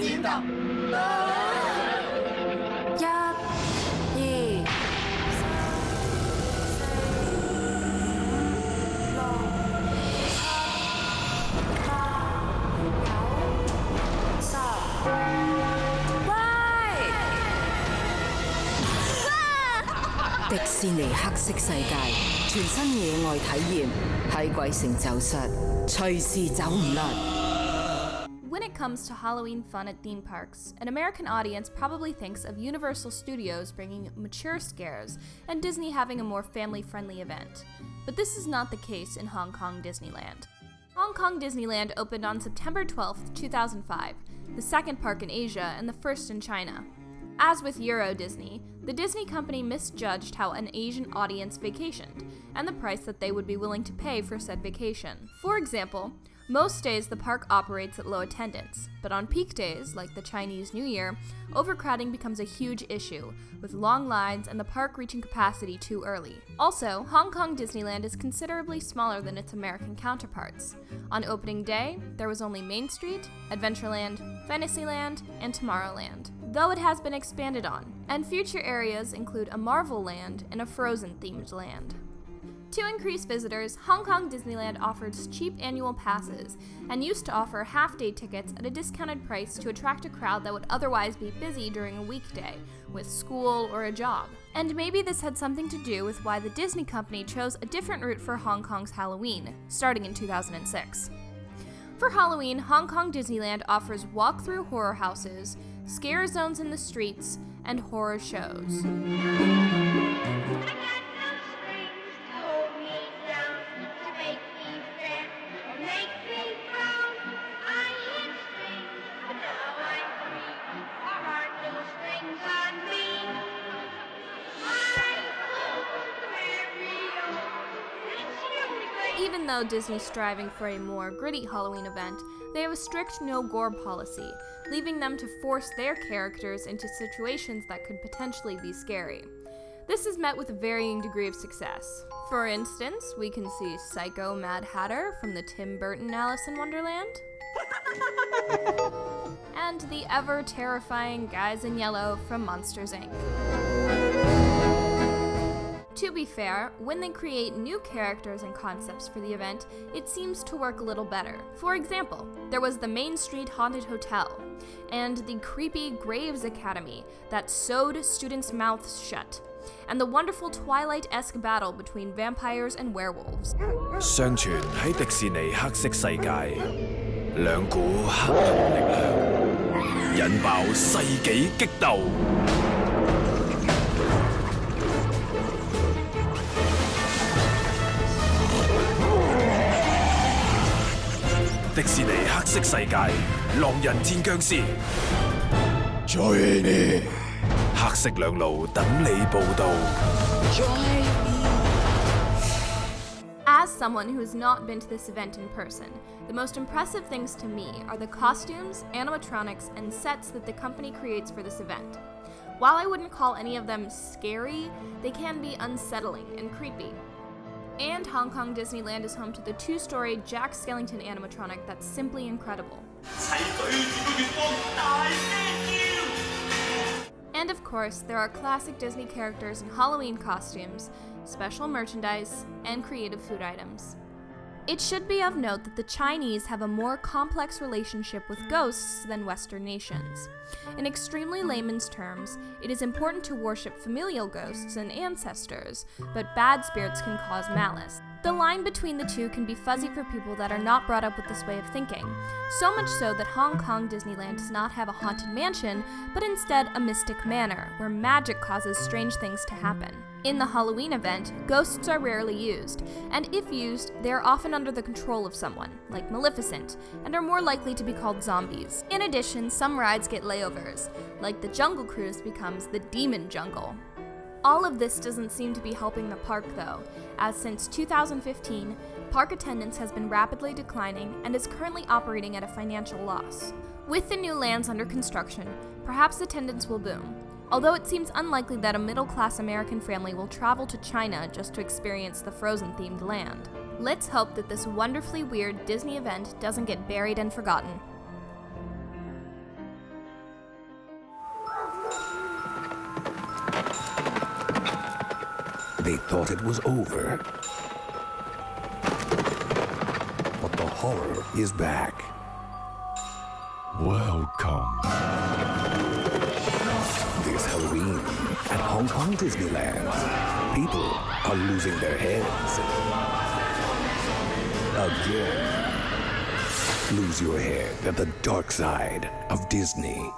迪士尼黑色世界，全新野外體驗，喺鬼城走失，隨時走唔甩。When it comes to Halloween fun at theme parks, an American audience probably thinks of Universal Studios bringing mature scares and Disney having a more family-friendly event. But this is not the case in Hong Kong Disneyland. Hong Kong Disneyland opened on September 12, 2005, the second park in Asia and the first in China. As with Euro Disney, the Disney company misjudged how an Asian audience vacationed, and the price that they would be willing to pay for said vacation. For example, most days the park operates at low attendance, but on peak days, like the Chinese New Year, overcrowding becomes a huge issue, with long lines and the park reaching capacity too early. Also, Hong Kong Disneyland is considerably smaller than its American counterparts. On opening day, there was only Main Street, Adventureland, Fantasyland, and Tomorrowland, though it has been expanded on, and future areas include a Marvel Land and a Frozen-themed land. To increase visitors, Hong Kong Disneyland offers cheap annual passes and used to offer half-day tickets at a discounted price to attract a crowd that would otherwise be busy during a weekday, with school or a job. And maybe this had something to do with why the Disney company chose a different route for Hong Kong's Halloween, starting in 2006. For Halloween, Hong Kong Disneyland offers walk-through horror houses, scare zones in the streets, and horror shows. Even though Disney's striving for a more gritty Halloween event, they have a strict no-gore policy, leaving them to force their characters into situations that could potentially be scary. This is met with a varying degree of success. For instance, we can see Psycho Mad Hatter from the Tim Burton Alice in Wonderland, and the ever-terrifying Guys in Yellow from Monsters, Inc. To be fair, when they create new characters and concepts for the event, it seems to work a little better. For example, there was the Main Street Haunted Hotel, and the creepy Graves Academy that sewed students' mouths shut, and the wonderful Twilight-esque battle between vampires and werewolves. 相傳喺迪士尼黑色世界，兩股黑暗力量引爆世紀激鬥。迪士尼黑色世界，狼人戰僵屍。Join me， 黑色兩路等你報到。As someone who has not been to this event in person, the most impressive things to me are the costumes, animatronics, and sets that the company creates for this event. While I wouldn't call any of them scary, they can be unsettling and creepy. And Hong Kong Disneyland is home to the two-story Jack Skellington animatronic that's simply incredible. And of course, there are classic Disney characters in Halloween costumes, special merchandise, and creative food items. It should be of note that the Chinese have a more complex relationship with ghosts than Western nations. In extremely layman's terms, it is important to worship familial ghosts and ancestors, but bad spirits can cause malice. The line between the two can be fuzzy for people that are not brought up with this way of thinking, so much so that Hong Kong Disneyland does not have a haunted mansion, but instead a mystic manor, where magic causes strange things to happen. In the Halloween event, ghosts are rarely used, and if used, they are often under the control of someone, like Maleficent, and are more likely to be called zombies. In addition, some rides get layovers, like the Jungle Cruise becomes the Demon Jungle. All of this doesn't seem to be helping the park though, as since 2015, park attendance has been rapidly declining and is currently operating at a financial loss. With the new lands under construction, perhaps attendance will boom, although it seems unlikely that a middle-class American family will travel to China just to experience the Frozen-themed land. Let's hope that this wonderfully weird Disney event doesn't get buried and forgotten. They thought it was over. But the horror is back. Welcome. This Halloween at Hong Kong Disneyland, people are losing their heads. Again. Lose your head at the dark side of Disney.